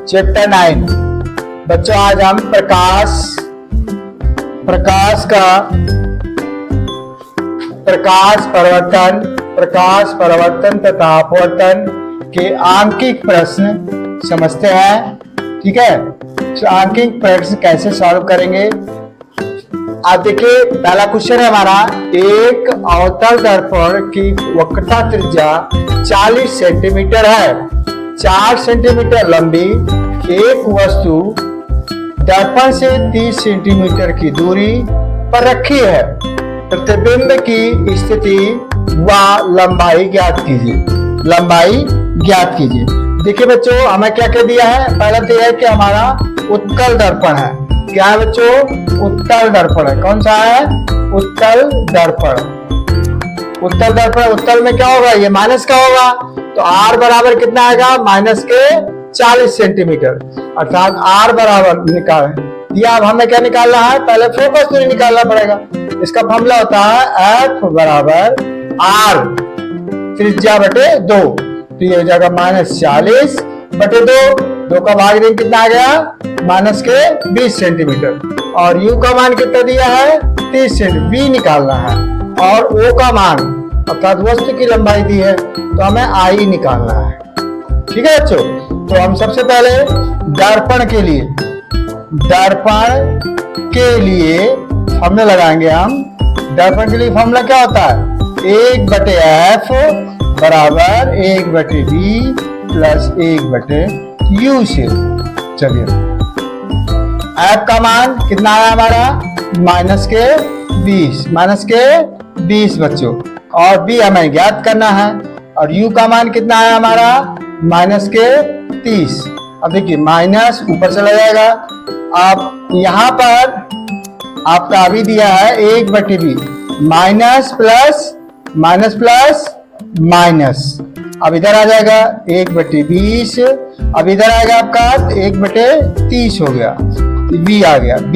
Chapter 9। बच्चों आज हम प्रकाश परिवर्तन तथा अपवर्तन के आंकिक प्रश्न समझते हैं। ठीक है, तो आंकिक प्रश्न कैसे सॉल्व करेंगे आप देखिए। पहला क्वेश्चन है हमारा, एक अवतल दर्पण की वक्रता त्रिज्या 40 सेंटीमीटर है। 4 सेंटीमीटर लंबी एक वस्तु दर्पण से 30 सेंटीमीटर की दूरी पर रखी है। प्रतिबिंब की स्थिति व लंबाई ज्ञात कीजिए। देखिए बच्चों, हमें क्या कह दिया है, पहला तो है कि हमारा उत्तल दर्पण है। क्या है बच्चों? उत्तल दर्पण है। कौन सा है? उत्तल दर्पण। उत्तल में क्या होगा? ये माइनस का होगा, तो R बराबर कितना आएगा? माइनस के 40 सेंटीमीटर, अर्थात R बराबर निकाल दिया। अब हमें क्या निकालना है? पहले फोकस दूरी निकालना पड़ेगा। इसका फॉर्मूला होता है F बराबर R त्रिज्या बटे 2, तो ये हो जाएगा -40 बटे 2 का भाग देंगे, कितना आ गया? माइनस के 20 सेंटीमीटर। और U का मान कितना दिया है? 30 सेंटीमीटर। V निकालना है और O का मान अर्थात वस्तु की लंबाई दी है, तो हमें I निकालना है। ठीक है बच्चों, तो हम सबसे पहले दर्पण के लिए फॉर्मूला लगाएंगे। हम दर्पण के लिए फॉर्मूला क्या होता है? 1/F बराबर 1/V प्लस 1/U से। चलिए, F का मान कितना आया हमारा? माइनस के 20 बच्चों, और B हमें ज्ञात करना है। और U का मान कितना आया हमारा? माइनस के 30। अब देखिए, माइनस ऊपर चला जाएगा। अब यहाँ पर आपका अभी दिया है 1/V, माइनस प्लस माइनस। अब इधर आ जाएगा 1/20, अब इधर आएगा आपका 1/30 हो गया, B आ गया। B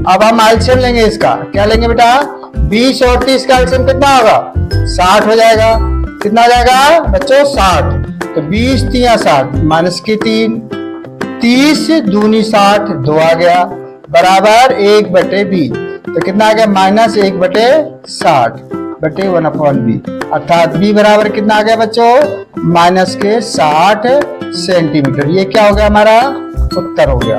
अब हम एलसीएम लेंगे इसका। क्या लेंगे बेटा? 20 और 30 का एलसीएम कितना होगा? 60 हो जाएगा। कितना हो जाएगा बच्चों? 60। तो 20 3 60, माइनस के 3, 30 दूनी 60, 2 आ गया, बराबर 1/B। तो कितना आ गया? -1/60 बटे 1/B, अर्थात B बराबर कितना आ गया बच्चों? माइनस के 60 सेंटीमीटर। ये क्या हो गया? हमारा उत्तर हो गया।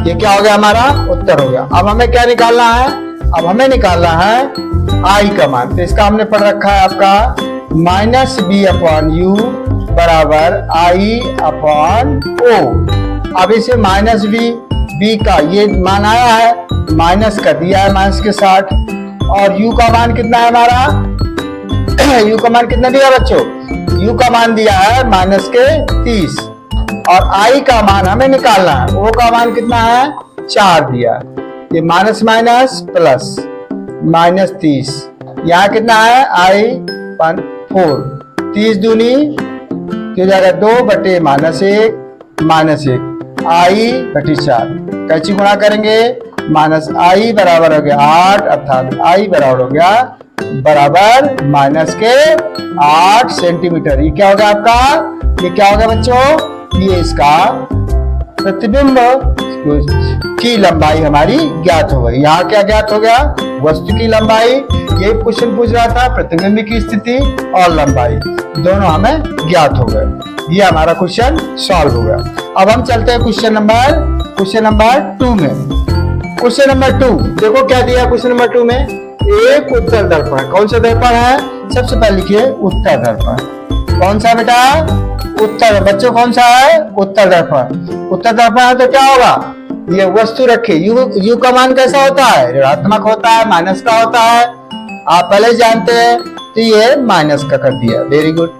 ये क्या हो गया? हमारा उत्तर हो गया। अब हमें क्या निकालना है? अब हमें निकालना है I का मान। तो इसका हमने पढ़ रखा है आपका -B/U बराबर I/O। अब इसे -B का ये मान आया है, माइनस कर दिया है, माइनस के 60। और U का मान कितना है हमारा? U का मान कितना दिया बच्चों? U का मान दिया है माइनस के 30, और I का मान हमें निकालना है। O का मान कितना है? 4 दिया। ये माइनस प्लस -30, यहाँ कितना है? I/4, 30 दूनी हो जाएगा 2 बटे -1 I/4। कैसे गुणा करेंगे? -I बराबर हो गया 8, अर्थात I बराबर हो गया बराबर माइनस के 8 सेंटीमीटर। ये क्या हो गया आपका? ये क्या हो गया बच्चों? ये इसका प्रतिबिंब की लंबाई हमारी ज्ञात हो गई। यहाँ क्या ज्ञात हो गया? वस्तु की लंबाई। ये क्वेश्चन पूछ रहा था, प्रतिबिंब की स्थिति और लंबाई दोनों हमें ज्ञात हो गए। ये हमारा क्वेश्चन सॉल्व हो गया। अब हम चलते हैं क्वेश्चन नंबर 2 में। क्वेश्चन नंबर 2 देखो क्या दिया क्वेश्चन नंबर 2 में। एक उत्तल दर्पण। कौन सा दर्पण है? सबसे पहले लिखिए उत्तल दर्पण। कौन सा बेटा? उत्तल। बच्चों कौन सा है? उत्तल दर्पण। उत्तल दर्पण है तो क्या होगा? ये वस्तु रखे। U का मान कैसा होता है? ऋणात्मक होता है, माइनस का होता है, आप पहले जानते हैं। तो ये माइनस का कर दिया। Very good.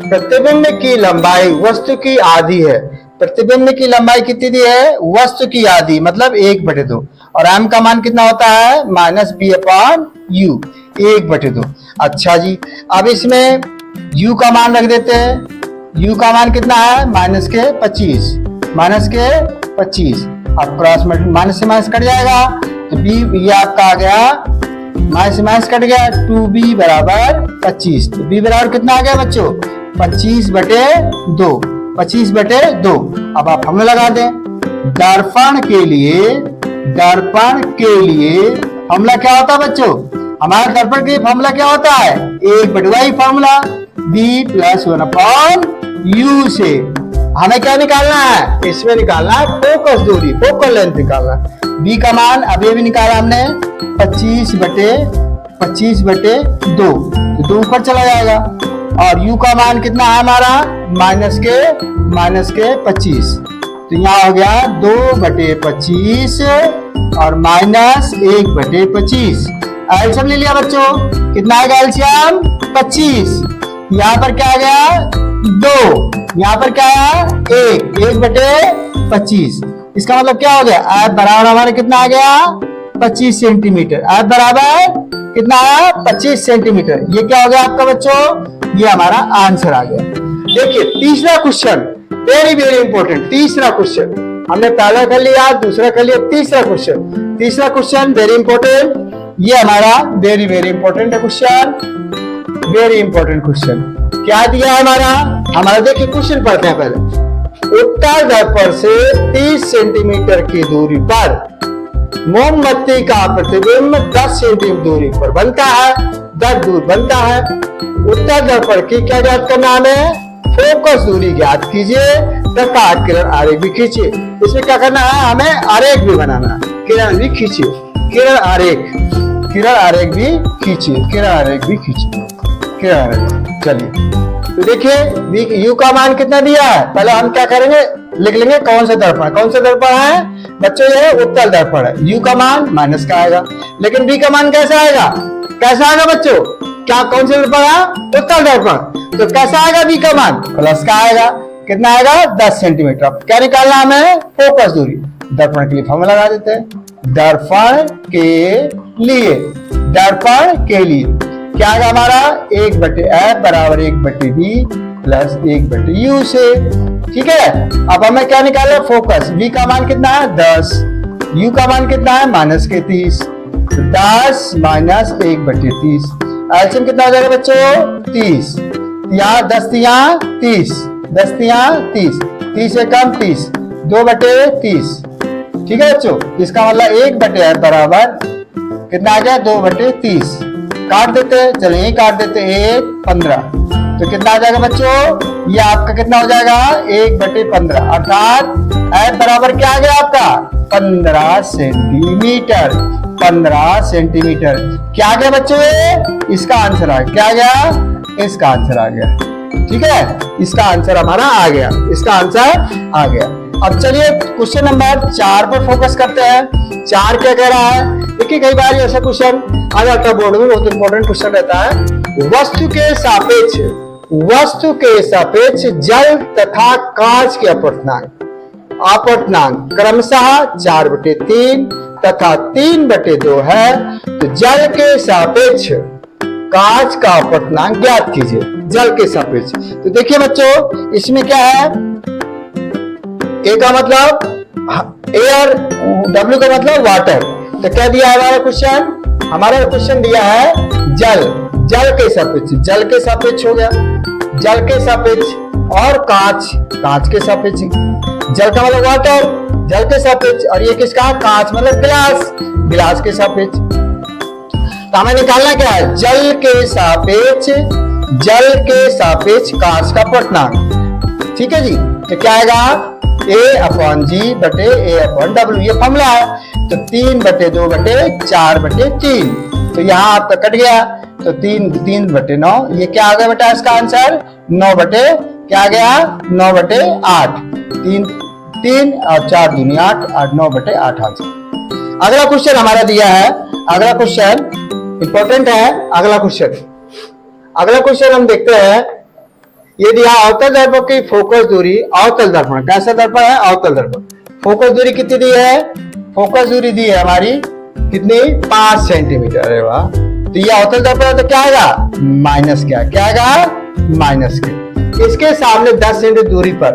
प्रतिबिंब की लंबाई वस्तु की आधी है। प्रतिबिंब की लंबाई कितनी दी है? वस्तु की आधी, मतलब 1/2। और M का मान कितना होता है? -B/U, 1/2। अच्छा जी, अब इसमें U का मान रख देते हैं। U का मान कितना है? -25। अब क्रॉस माइनस से माइनस कट जाएगा, तो B ये आपका आ गया, माइनस कट गया, 2B बराबर 25। तो B बराबर कितना आ गया बच्चों? 25/2। 25/2। अब आप फॉर्मूला लगा दें। दर्पण के लिए फॉर्मूला क्या होता है बच्चों? हमारा दर्पण के लिए फॉर्मूला क्या होता है? 1/y फॉर्मूला, b + 1/u से हमें क्या निकालना है? इसमें निकालना है फोकस दूरी, फोकल लेंथ निकालना है। b का मान अभी भी निकाला हमने 25/2, तो 2 ऊपर चला जाएगा। और u का मान कितना है हमारा? माइनस के 25, तो यहाँ हो गया 2/25 और माइनस 1/25। एलसीएम ले लिया बच्चों, कितना आएगा एलसीएम? 25। यहाँ पर क्या आ गया? 2, यहाँ पर क्या आया? 1/25। इसका मतलब क्या हो गया? एफ बराबर हमारे कितना आ गया? 25 सेंटीमीटर। एफ बराबर कितना आया? 25 सेंटीमीटर। ये क्या हो गया आपका बच्चों? ये हमारा आंसर आ गया। देखिए तीसरा क्वेश्चन, वेरी वेरी इंपॉर्टेंट। तीसरा क्वेश्चन हमने पहला कर लिया, दूसरा कर लिया, तीसरा क्वेश्चन वेरी इंपॉर्टेंट। ये हमारा वेरी वेरी इंपॉर्टेंट है क्वेश्चन, वेरी इंपॉर्टेंट क्वेश्चन। क्या दिया है हमारा देखिए क्वेश्चन पढ़ते हैं पहले। उत्तल दर्पण से 30 सेंटीमीटर की दूरी पर मोमबत्ती का प्रतिबिंब 10 सेंटीमीटर दूरी पर बनता है, 10 दूर बनता है। उत्तल दर्पण की क्या ज्ञात करना हमें? फोकस दूरी ज्ञात कीजिए तथा किरण आरेख भी खींचिए। इसमें क्या करना है? हमें आरेख भी बनाना है, किरण भी खींचिए, किरण आरेख भी खींचिए। चलिए तो देखिए यू का मान कितना दिया है? पहले हम क्या करेंगे? लिख लेंगे कौन सा दर्पण है बच्चों? ये उत्तल दर्पण है। यू का मान माइनस का आएगा, लेकिन बी का मान कैसा आएगा बच्चों? क्या कौन से दर्पण है? उत्तल दर्पण। तो कैसा आएगा बी का मान? प्लस का आएगा। कितना आएगा? 10 सेंटीमीटर। अब क्या निकालना हमें? फोकस दूरी। दर्पण के लिए फॉर्मूला लगा देते हैं। दर्पण के लिए क्या आएगा हमारा? 1/f बराबर 1/b प्लस 1/u से। ठीक है, अब हमें क्या निकालना है? फोकस। v का मान कितना है? 10, u का मान कितना है? -30, 10 माइनस 1/30। एलसीएम कितना हो जाएगा बच्चों? 30। यहाँ 10 यहाँ 30, 30 से कम 30, 2/30। ठीक है बच्चों, इसका मतलब 1/f बराबर कितना आ गया? 2/30। काट देते हैं, चलिए यही काट देते हैं। 1 15, तो कितना आ जाएगा बच्चों? ये आपका कितना हो जाएगा? 1/15, अर्थात f बराबर क्या आ गया आपका? 15 सेंटीमीटर। 15 सेंटीमीटर क्या आ गया बच्चों? इसका आंसर आ गया। क्या आ गया? इसका आंसर आ गया। ठीक है, इसका आंसर हमारा आ गया, इसका आंसर आ गया। अब चलिए क्वेश्चन नंबर 4 पर फोकस करते हैं। 4 क्या कह रहा है? देखिए कई बार ऐसा क्वेश्चन आ जाता है बोर्ड में, बहुत इंपॉर्टेंट क्वेश्चन रहता है। वस्तु के सापेक्ष जल तथा कांच के अपवर्तनांक क्रमशः 4/3 तथा 3/2 है, तो जल के सापेक्ष कांच का अपवर्तनांक ज्ञात कीजिए। जल के सापेक्ष, तो देखिए बच्चों इसमें क्या है? ए का मतलब एयर, डब्ल्यू का मतलब वाटर। तो क्या दिया है हमारा क्वेश्चन? हमारा क्वेश्चन दिया है जल के सापेक्ष हो गया, जल के सापेक्ष, और कांच के सापेक्ष। जल का मतलब वाटर, जल के सापेक्ष, और ये किसका? कांच मतलब गिलास के सापेक्ष। तो हमें निकालना क्या है? जल के सापेक्ष कांच का अपवर्तनांक। ठीक है जी, तो क्या आएगा? A/G/A/W, ये फॉर्मूला है। तो 3/2/4/3, तो यहाँ आपका कट गया, तो 3/9। ये क्या आ गया बेटा इसका आंसर? 9/क्या आ गया? 9/8। 3 और 4 दूनी 8, 9/8 आंसर। अगला क्वेश्चन हमारा दिया है, अगला क्वेश्चन इंपॉर्टेंट है। अगला क्वेश्चन हम देखते हैं। ये दिया अवतल दर्पण की फोकस दूरी। अवतल दर्पण कैसा दर्पण है? अवतल दर्पण। फोकस दूरी कितनी दी है? फोकस दूरी दी है हमारी कितनी? 5 सेंटीमीटर। अरे वाह, तो ये अवतल दर्पण है, तो क्या आएगा? माइनस क्या आएगा? माइनस के। इसके सामने 10 सेंटीमीटर दूरी पर,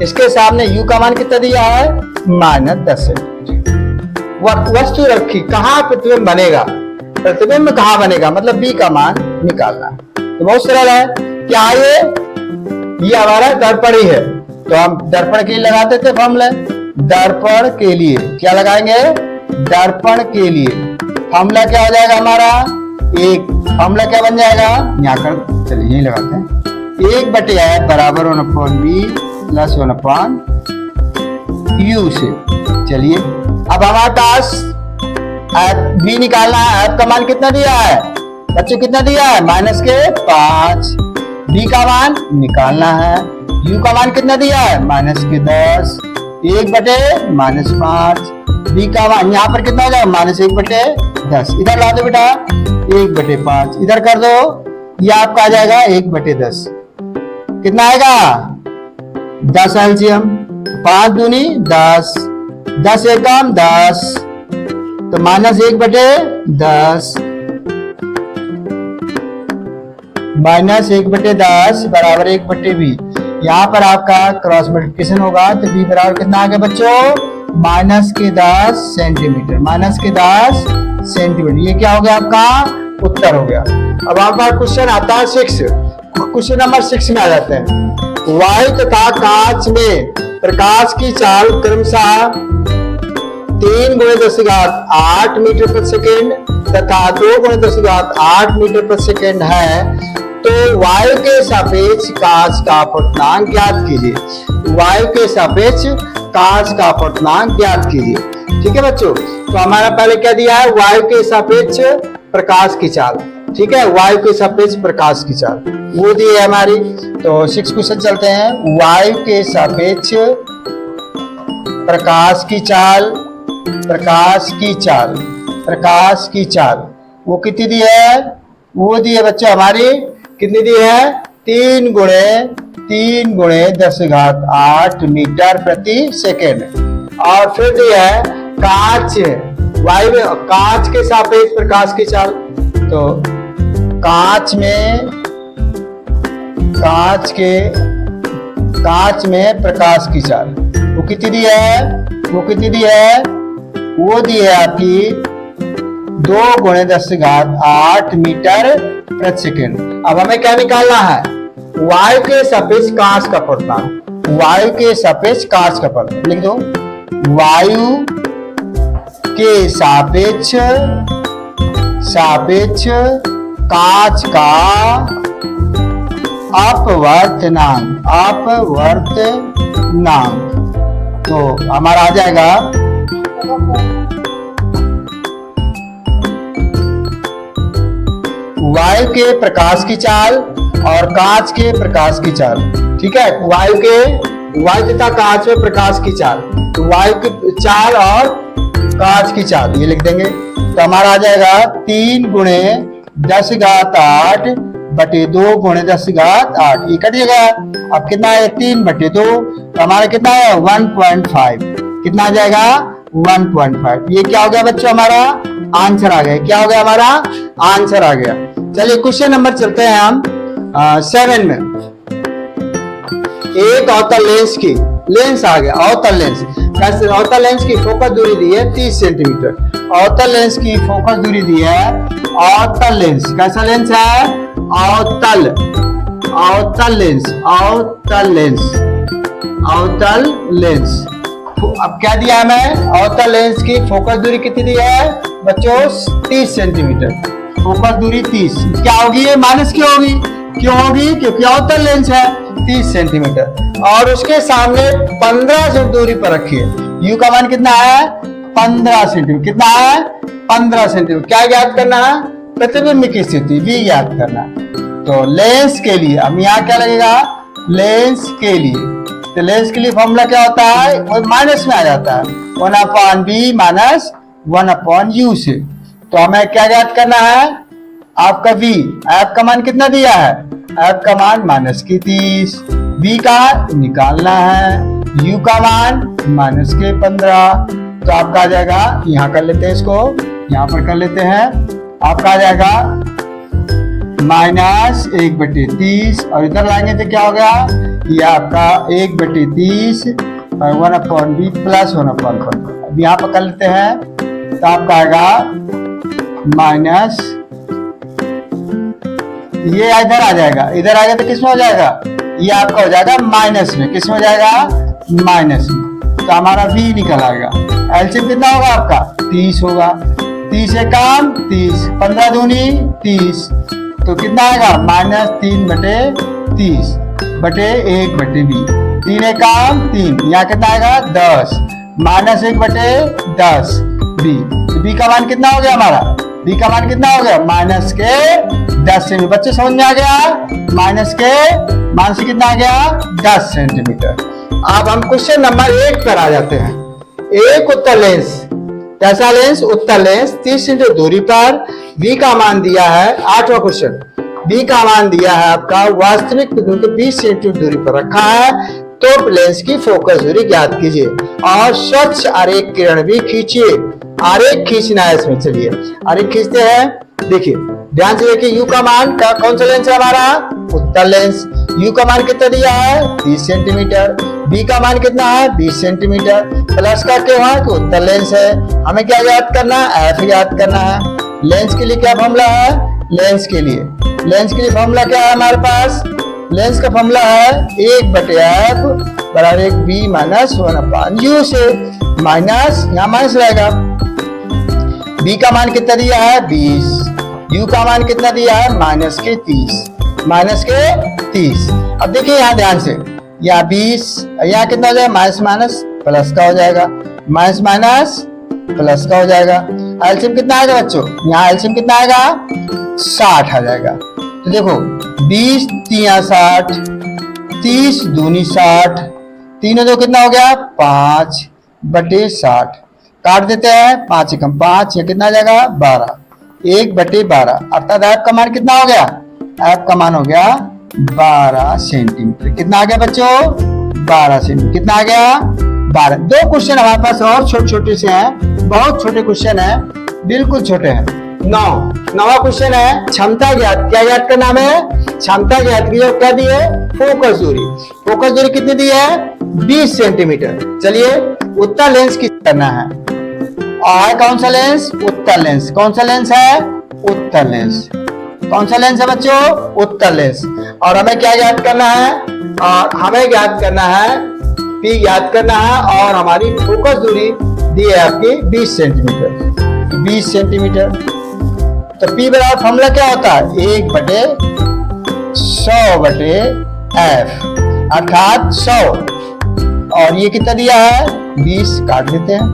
इसके सामने u का मान कितना दिया है? -10 सेंटीमीटर। वस्तु रखी, कहाँ प्रतिबिंब बनेगा? प्रतिबिंब कहाँ बनेगा? मतलब b का मान निकालना है। तो बहुत सरल है। क्या ये हमारा दर्पण ही है, तो हम दर्पण के लिए लगाते थे फॉर्मूला, दर्पण के लिए क्या लगाएंगे, दर्पण के लिए फॉर्मूला क्या हो जाएगा हमारा, एक फॉर्मूला क्या बन जाएगा, यहाँ कर चलिए यही लगाते हैं, 1/f बराबर 1/b प्लस 1/u से। चलिए अब हमारे पास बी निकालना है, एफ का मान कितना दिया है बच्चों, कितना दिया है -5, बी का मान निकालना है, यू का मान कितना दिया है -10, 1/-5, बी का मान यहाँ पर कितना हो जाएगा -1/10, इधर ला दो बेटा 1/5, इधर कर दो, ये आपका आ जाएगा 1/10, कितना आएगा 10 एलसीएम, 5 दूनी 10, 10 एकम 10, तो -1/10, -1/10 बराबर 1/b। यहाँ पर आपका क्रॉस मल्टीप्लिकेशन होगा तो b बराबर कितना आ गया बच्चों, -10 सेंटीमीटर, -10 सेंटीमीटर। ये क्या हो गया आपका उत्तर हो गया। अब आपका क्वेश्चन आता है 6, क्वेश्चन नंबर 6 में आ जाते हैं। वायु तथा कांच में प्रकाश की चाल क्रमशः 3 × 10⁸ मीटर प्रति सेकेंड तथा 2 × 10⁸ मीटर प्रति सेकेंड है, तो वायु के सापेक्ष कांच का अपवर्तनांक ज्ञात कीजिए। वायु के सापेक्ष कांच का अपवर्तनांक ज्ञात कीजिए। ठीक है बच्चों, तो हमारा पहले क्या दिया है, वायु के सापेक्ष प्रकाश की चाल। ठीक है, वायु के सापेक्ष प्रकाश की चाल वो दी है हमारी। तो 6 क्वेश्चन चलते हैं। वायु के सापेक्ष प्रकाश की चाल, प्रकाश की चाल, प्रकाश की चाल वो कितनी दी है, वो दी है बच्चों हमारी, कितनी दी है 3 × 10⁸ मीटर प्रति सेकेंड। और फिर दी है कांच, वायु कांच के सापेक्ष प्रकाश की चाल, तो कांच में प्रकाश की चाल वो कितनी दी है, वो कितनी दी है, वो दी है आपकी 2 × 10⁸ मीटर प्रति सेकेंड। अब हमें क्या निकालना है, वायु के सापेक्ष कांच का अपवर्तनांक, वायु के सापेक्ष कांच का अपवर्तनांक लिख दो, वायु के सापेक्ष कांच का अपवर्तनांक, तो हमारा आ जाएगा वायु के प्रकाश की चाल और कांच के प्रकाश की चाल। ठीक है, वायु तथा कांच में प्रकाश की चाल, तो वायु की चाल और कांच की चाल ये लिख देंगे। तो हमारा आ जाएगा 3 × 10⁸ बटे 2 × 10⁸, ये कटिएगा। अब कितना है 3/2, तो हमारा कितना है 1.5, कितना आ जाएगा 1.5। ये क्या हो गया बच्चों, हमारा आंसर आ गया। क्या हो गया, हमारा आंसर आ गया। चलिए क्वेश्चन नंबर चलते हैं हम 7 में। एक अवतल लेंस की लेंस आ गया, अवतल लेंस, कैसे अवतल लेंस की फोकस दूरी दी है 30 सेंटीमीटर। अवतल लेंस की फोकस दूरी दी है, अवतल लेंस कैसा लेंस है, अवतल लेंस, अवतल लेंस। अब क्या दिया हमें, अवतल लेंस की फोकस दूरी कितनी दी है बच्चों 30 सेंटीमीटर, फोकस दूरी 30। क्या होगी ये माइनस क्यों होगी, क्योंकि अवतल लेंस है 30 सेंटीमीटर और उसके सामने 15 से दूरी पर रखिए। यू का मान कितना है 15 सेंटीमीटर, कितना है 15 सेंटीमीटर। क्या ज्ञात करना है, प्रतिबिंब की स्थिति भी ज्ञात करना। तो लेंस के लिए अब यहाँ क्या लगेगा, लेंस के लिए, तो लेंस के लिए फॉर्मूला क्या होता है, वो माइनस में आ जाता है 1/b माइनस 1/u से। तो हमें क्या ज्ञात करना है, आपका v, f का मान कितना दिया है, f का मान -30, b का निकालना है, u का मान -15। तो आपका आ जाएगा, यहाँ कर लेते हैं इसको, यहाँ पर कर लेते हैं, आपका आ जाएगा -1/30 और इधर लाएंगे तो क्या हो गया, ये आपका 1/30 और 1/b प्लस 1/1। अब यहाँ पर कर लेते हैं तो आपका आएगा माइनस, ये इधर आ जाएगा, इधर आ गया तो किसमें हो जाएगा, ये आपका हो जाएगा माइनस में, किस में हो जाएगा माइनस में, तो हमारा v निकल आएगा। एलसीएम कितना होगा आपका 30 होगा, 30 है काम 30, 15 दूनी 30, तो कितना आएगा -3/30 बटे 1/b, 3 है काम 3, यहाँ कितना आएगा 10, -1/10 b, तो b का मान कितना हो गया हमारा, b का मान कितना हो गया -10 सेंटीमीटर। बच्चे समझ में आ गया, माइनस के मान से कितना आ गया 10 सेंटीमीटर। अब हम क्वेश्चन नंबर 1 पर आ जाते हैं। एक उत्तर लेंस, कैसा लेंस, उत्तर लेंस 30 सेंटीमीटर दूरी पर v का मान दिया है, 8वां क्वेश्चन, v का मान दिया है आपका वास्तविक बिंदु के 20 सेंटीमीटर दूरी पर रखा है, तो लेंस की फोकस दूरी ज्ञात कीजिए और स्वच्छ आरेख किरण भी खींचिए। आरेख खींचना है इसमें, चलिए आरेख खींचते हैं। देखिए ध्यान से देखिए, u का मान का कौन सा लेंस है हमारा, उत्तल लेंस, u का मान कितना दिया है 30 सेंटीमीटर, b का मान कितना है 20 सेंटीमीटर, प्लस का क्यों है कि उत्तल लेंस है। हमें क्या याद करना है, f याद करना है। लेंस के लिए क्या फॉर्मूला है, लेंस के लिए फॉर्मूला क्या है हमारे पास, लेंस का फॉर्मूला है 1/f बराबर 1b माइनस 1/u से माइनस, यहाँ माइनस रहेगा। b का मान कितना दिया है 20, u का मान कितना दिया है -30। अब देखिए यहाँ ध्यान से, यहाँ 20, यहाँ कितना हो जाएगा माइनस प्लस का हो जाएगा, माइनस प्लस का हो जाएगा। एलसीएम कितना आएगा बच्चों, यहाँ एलसीएम कितना आएगा 60 आ जाएगा। तो देखो 20 3 60, 30 दूनी 60, 3 2 कितना हो गया 5/60, काट देते हैं 5 कम 5, ये कितना आ जाएगा 12, 1/12, अर्थात ऐप का मान कितना हो गया, ऐप का मान हो गया 12 सेंटीमीटर। कितना आ गया बच्चों 12 सेंटीमीटर, कितना आ गया 12। दो क्वेश्चन हमारे पास और छोटे छोटे से हैं, बहुत छोटे क्वेश्चन है, बिल्कुल छोटे हैं। 9वां क्वेश्चन है क्षमता ज्ञात, क्या ज्ञात का नाम है, क्षमता ज्ञात की, क्या दी है फोकस दूरी कितनी दी है 20 सेंटीमीटर। चलिए उत्तल लेंस की करना है, और कौन सा लेंस, उत्तल लेंस। कौन सा लेंस है, उत्तल लेंस। कौन सा लेंस है बच्चों, उत्तल लेंस। और हमें क्या ज्ञात करना है, और हमें ज्ञात करना है P ज्ञात करना है, और हमारी फोकस दूरी दी है आपकी 20 सेंटीमीटर, 20 सेंटीमीटर। तो P बराबर फॉर्मूला क्या होता है 1/100/f अर्थात 100, और ये कितना दिया है 20, काट देते हैं,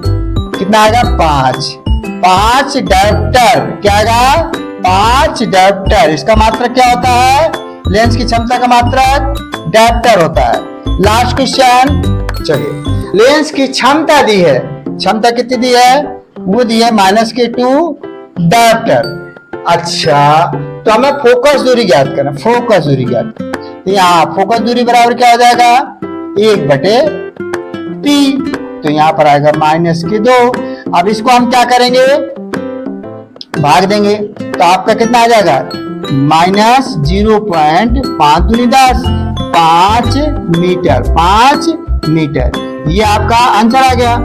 कितना आएगा 5 डायोप्टर, क्या आएगा 5 डायोप्टर। इसका मात्रक क्या होता है, लेंस की क्षमता का मात्रक डायोप्टर होता है। लास्ट क्वेश्चन, चलिए लेंस की क्षमता दी है, क्षमता कितनी दी है, वो दी है -2 डायोप्टर। अच्छा, तो हमें फोकस दूरी ज्ञात करना, फोकस दूरी ज्ञात, तो यहाँ फोकस दूरी बराबर क्या हो जाएगा 1/p, तो यहाँ पर आएगा -2। अब इसको हम क्या करेंगे, भाग देंगे, तो आपका कितना आ जाएगा -0.5 दूनी 10, 5 मीटर, ये आपका आंसर आ गया।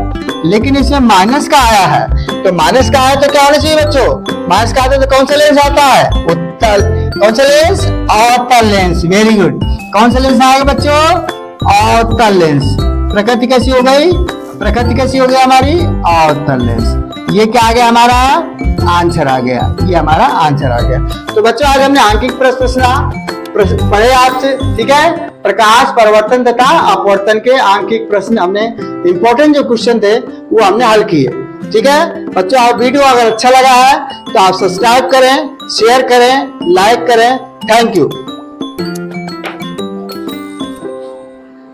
लेकिन इसमें माइनस का आया है, तो माइनस का आया तो क्या होना चाहिए बच्चों, माइनस का आता है तो कौन सा लेंस आता है, उत्तल। कौन सा लेंस, अवतल लेंस, वेरी गुड। कौन सा लेंस आएगा बच्चों, अवतल लेंस। प्रकृति कैसी हो गई, प्रकृति कैसी हो गई हमारी, अवतल लेंस। ये क्या आ गया, हमारा आंसर आ गया, ये हमारा आंसर आ गया। तो बच्चों आज हमने आंकिक प्रश्न पढ़े आपसे, ठीक है। प्रकाश परिवर्तन तथा अपवर्तन के आंकिक प्रश्न हमने, इंपॉर्टेंट जो क्वेश्चन थे वो हमने हल किए, ठीक है बच्चों। आप वीडियो अगर अच्छा लगा है तो आप सब्सक्राइब करें, शेयर करें, लाइक करें। Thank you.